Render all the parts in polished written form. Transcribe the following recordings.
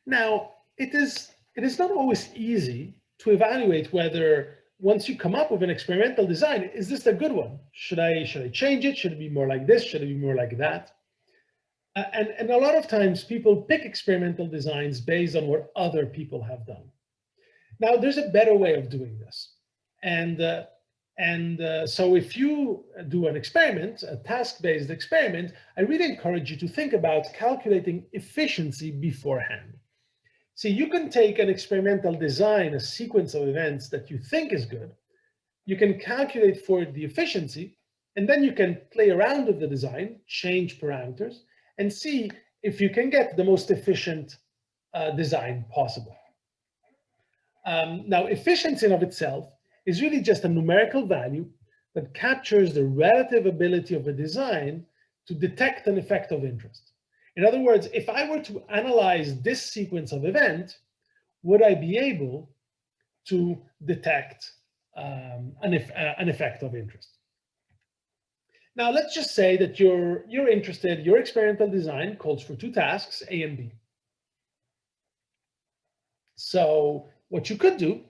Now, it is not always easy to evaluate whether once you come up with an experimental design, is this a good one? Should I change it? Should it be more like this? Should it be more like that? And a lot of times people pick experimental designs based on what other people have done. Now, there's a better way of doing this. So if you do an experiment, a task-based experiment, I really encourage you to think about calculating efficiency beforehand. See, you can take an experimental design, a sequence of events that you think is good, you can calculate for the efficiency, and then you can play around with the design, change parameters, and see if you can get the most efficient design possible. Now, efficiency in of itself is really just a numerical value that captures the relative ability of a design to detect an effect of interest. In other words, if I were to analyze this sequence of events, would I be able to detect an effect of interest? Now, let's just say that you're interested, your experimental design calls for two tasks, A and B. So what you could do,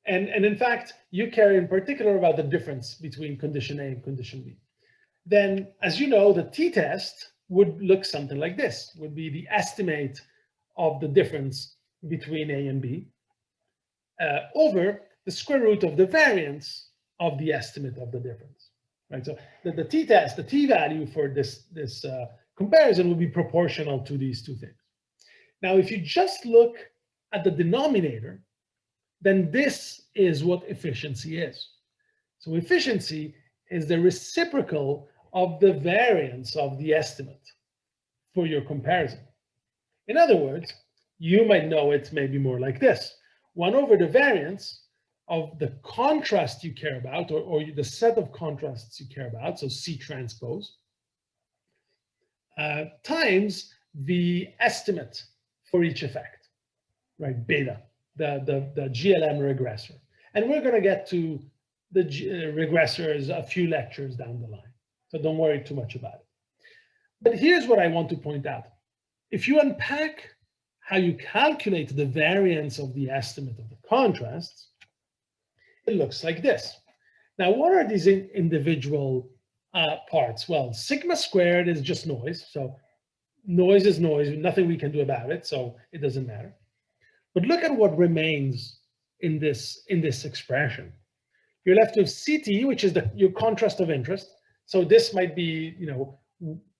and in fact, you care in particular about the difference between condition A and condition B. Then, as you know, the t-test would look something like this, would be the estimate of the difference between A and B over the square root of the variance of the estimate of the difference. Right? So the t-test, the t-value for this comparison will be proportional to these two things. Now, if you just look at the denominator, then this is what efficiency is. So efficiency is the reciprocal of the variance of the estimate for your comparison. In other words, you might know it maybe more like this: 1 over the variance of the contrast you care about, or the set of contrasts you care about, so C transpose, times the estimate for each effect, right? Beta, the GLM regressor. And we're going to get to the regressors a few lectures down the line, so don't worry too much about it. But here's what I want to point out. If you unpack how you calculate the variance of the estimate of the contrasts, it looks like this. Now, what are these individual parts? Well, sigma squared is just noise. So noise is noise, nothing we can do about it, so it doesn't matter. But look at what remains in this expression. You're left with CT, which is your contrast of interest. So this might be,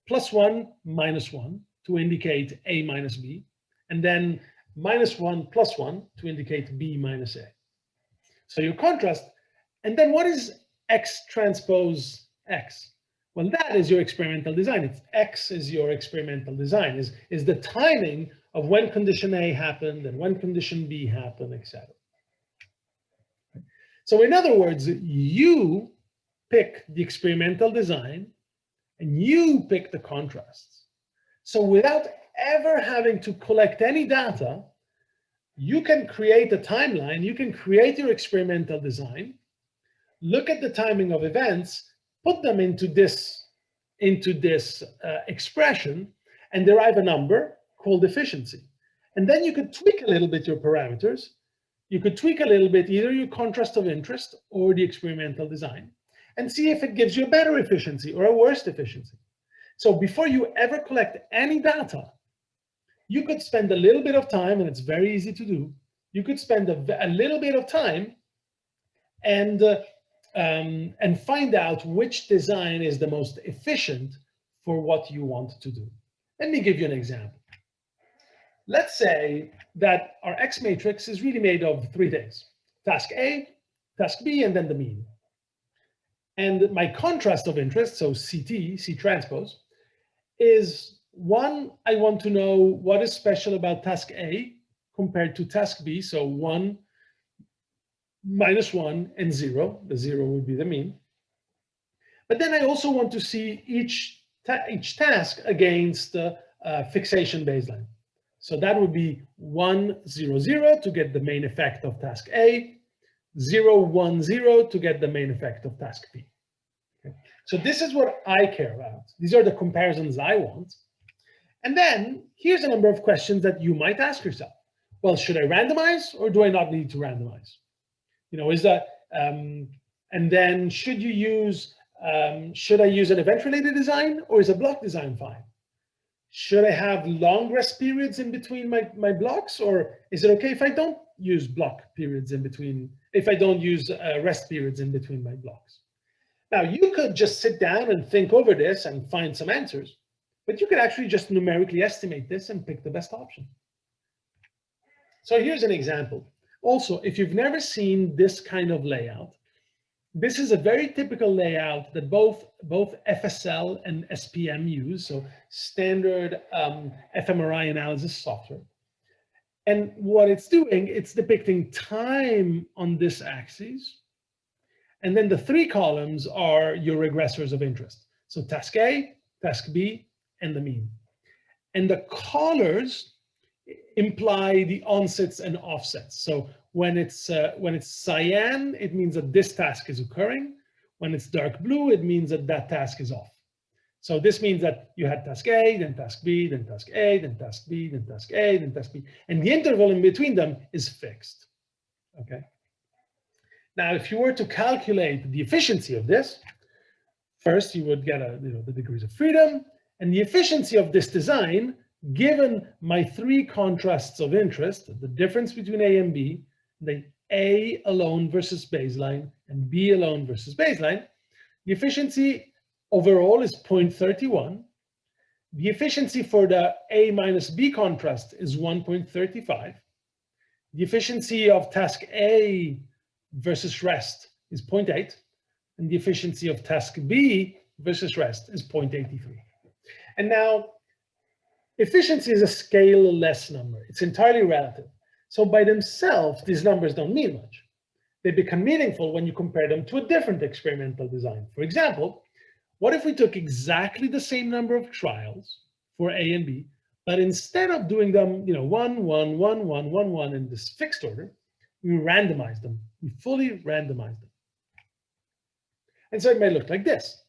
+1, -1 to indicate A minus B, and then -1, +1 to indicate B minus A. So your contrast, and then what is X transpose X? Well, that is your experimental design. It's X is your experimental design, is the timing of when condition A happened and when condition B happened, etc. So in other words, you pick the experimental design and you pick the contrasts. So without ever having to collect any data, you can create a timeline, you can create your experimental design, look at the timing of events, put them into this expression, and derive a number called efficiency. And then you could tweak a little bit your parameters. You could tweak a little bit either your contrast of interest or the experimental design, and see if it gives you a better efficiency or a worse efficiency. So before you ever collect any data, you could spend a little bit of time, and it's very easy to do. You could spend a little bit of time and find out which design is the most efficient for what you want to do. Let me give you an example. Let's say that our X matrix is really made of 3 things: task A, task B, and then the mean. And my contrast of interest, so CT, C transpose, is 1, I want to know what is special about task A compared to task B, so 1, -1, and 0. The 0 would be the mean. But then I also want to see each task against the fixation baseline. So that would be 1, 0, 0 to get the main effect of task A, 0, 1, 0 to get the main effect of task B. Okay. So this is what I care about. These are the comparisons I want. And then here's a number of questions that you might ask yourself. Well, should I randomize or do I not need to randomize? You know, is that, and then should you use, should I use an event-related design or is a block design fine? Should I have long rest periods in between my blocks, or is it okay if I don't use block periods in between, if I don't use rest periods in between my blocks? Now, you could just sit down and think over this and find some answers, but you could actually just numerically estimate this and pick the best option. So here's an example. Also, if you've never seen this kind of layout, this is a very typical layout that both FSL and SPM use, so standard fMRI analysis software. And what it's doing, it's depicting time on this axis. And then the three columns are your regressors of interest. So task A, task B, and the mean. And the colors imply the onsets and offsets. So when it's cyan, it means that this task is occurring. When it's dark blue, it means that that task is off. So this means that you had task A, then task B, then task A, then task B, then task A, then task B. And the interval in between them is fixed, okay? Now, if you were to calculate the efficiency of this, first you would get the degrees of freedom, and the efficiency of this design, given my three contrasts of interest, the difference between A and B, the A alone versus baseline and B alone versus baseline, the efficiency overall is 0.31. The efficiency for the A minus B contrast is 1.35. The efficiency of task A versus rest is 0.8. And the efficiency of task B versus rest is 0.83. And now, efficiency is a scale-less number. It's entirely relative. So by themselves, these numbers don't mean much. They become meaningful when you compare them to a different experimental design. For example, what if we took exactly the same number of trials for A and B, but instead of doing them, 1, 1, 1, 1, 1, 1 in this fixed order, we randomized them. We fully randomized them. And so it may look like this.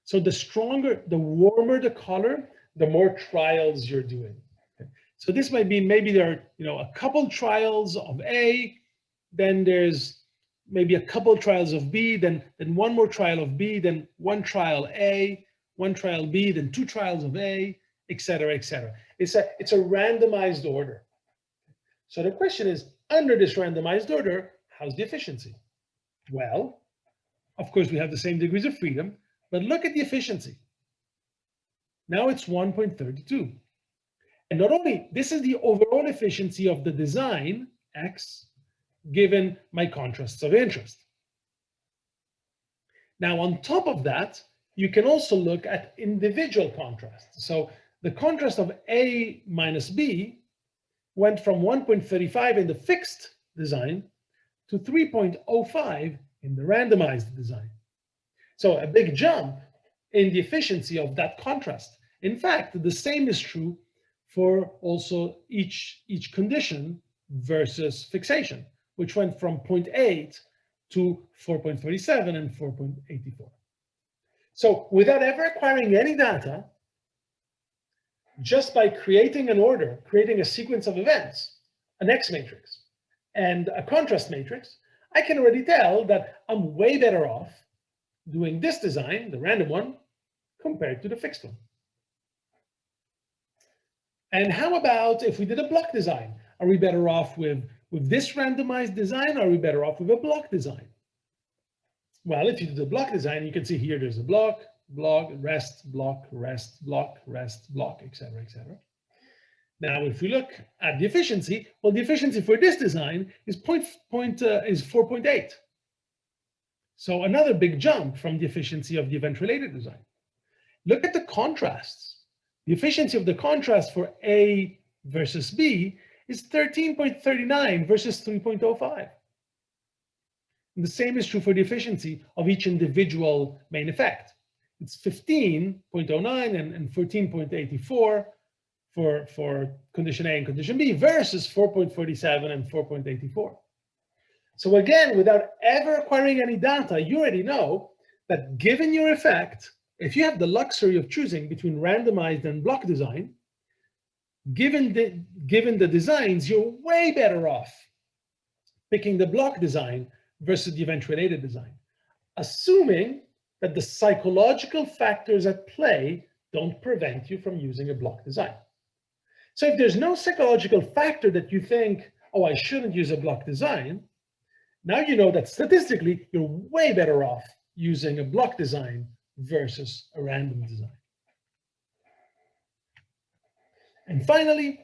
So the warmer the color, the more trials you're doing. Okay? So this might be, maybe there are a couple trials of A, then there's maybe a couple trials of B, then one more trial of B, then one trial A, one trial B, then two trials of A, et cetera, et cetera. It's a randomized order. So the question is, under this randomized order, how's the efficiency? Well, of course, we have the same degrees of freedom, but look at the efficiency. Now it's 1.32. And not only, this is the overall efficiency of the design, X, given my contrasts of interest. Now, on top of that, you can also look at individual contrasts. So the contrast of A minus B went from 1.35 in the fixed design to 3.05 in the randomized design. So a big jump in the efficiency of that contrast. In fact, the same is true for also each condition versus fixation, which went from 0.8 to 4.37 and 4.84. So without ever acquiring any data, just by creating an order, creating a sequence of events, an X matrix and a contrast matrix, I can already tell that I'm way better off doing this design, the random one, compared to the fixed one. And how about if we did a block design? Are we better off with this randomized design, or are we better off with a block design? Well, if you do the block design, you can see here there's a block, rest, block, rest, block, rest, block, et cetera, et cetera. Now, if we look at the efficiency, well, the efficiency for this design is 4.8. So another big jump from the efficiency of the event-related design. Look at the contrasts. The efficiency of the contrast for A versus B is 13.39 versus 3.05. And the same is true for the efficiency of each individual main effect. It's 15.09 and 14.84 for condition A and condition B versus 4.47 and 4.84. So again, without ever acquiring any data, you already know that given your effect, if you have the luxury of choosing between randomized and block design, given the designs, you're way better off picking the block design versus the event-related design, assuming that the psychological factors at play don't prevent you from using a block design. So if there's no psychological factor that you think, oh, I shouldn't use a block design, now you know that statistically, you're way better off using a block design versus a random design. And finally,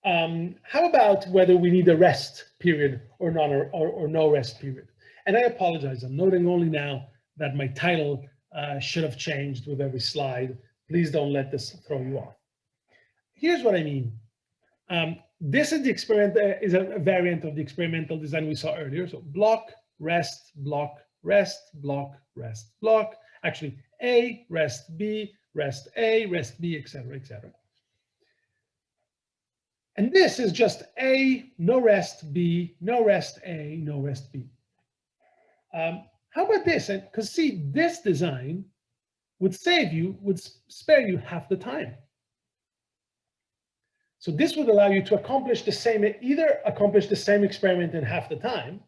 how about whether we need a rest period or no rest period? And I apologize, I'm noting only now that my title should have changed with every slide. Please don't let this throw you off. Here's what I mean. This is the experiment, is a variant of the experimental design we saw earlier. So block, rest, block, rest, block, rest, block. Actually, A, rest, B, rest A, rest B, etc., etc. And this is just A, no rest, B, no rest A, no rest B. How about this? Because see, this design would spare you half the time. So this would allow you to accomplish the same, either accomplish the same experiment in half the time,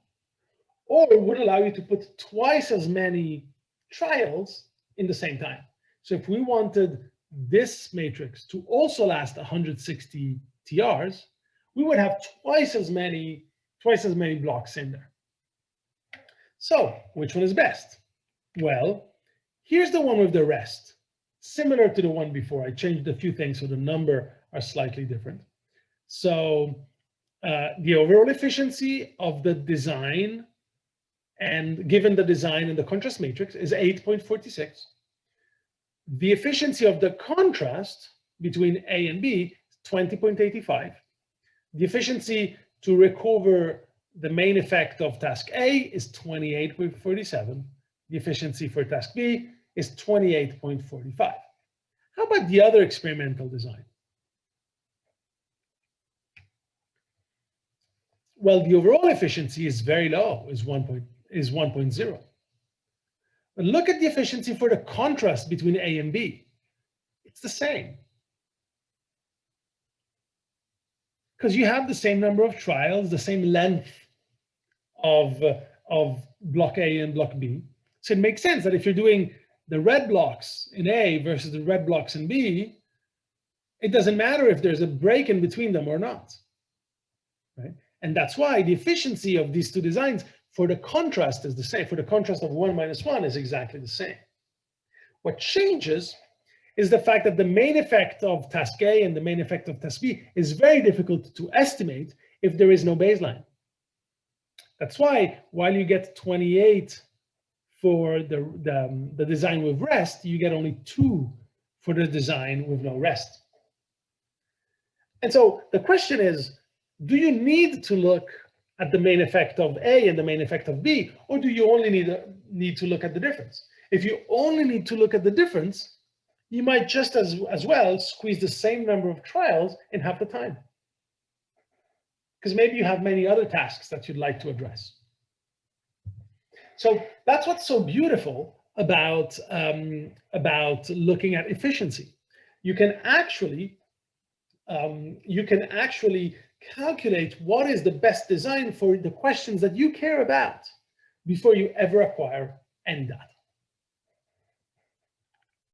or it would allow you to put twice as many trials in the same time. So if we wanted this matrix to also last 160 TRs, we would have twice as many blocks in there. So which one is best? Well, here's the one with the rest. Similar to the one before, I changed a few things so the number are slightly different. So the overall efficiency of the design, and given the design and the contrast matrix, is 8.46. The efficiency of the contrast between A and B is 20.85. The efficiency to recover the main effect of task A is 28.47. The efficiency for task B is 28.45. How about the other experimental design? Well, the overall efficiency is very low, is 1.0. But look at the efficiency for the contrast between A and B. It's the same. Because you have the same number of trials, the same length of block A and block B. So it makes sense that if you're doing the red blocks in A versus the red blocks in B, it doesn't matter if there's a break in between them or not, right? And that's why the efficiency of these two designs for the contrast is the same. For the contrast of 1 minus 1 is exactly the same. What changes is the fact that the main effect of task A and the main effect of task B is very difficult to estimate if there is no baseline. That's why while you get 28 for the design with rest, you get only 2 for the design with no rest. And so the question is, do you need to look at the main effect of A and the main effect of B, or do you only need to look at the difference? If you only need to look at the difference, you might just as well squeeze the same number of trials in half the time. Because maybe you have many other tasks that you'd like to address. So that's what's so beautiful about looking at efficiency. You can actually calculate what is the best design for the questions that you care about before you ever acquire any data.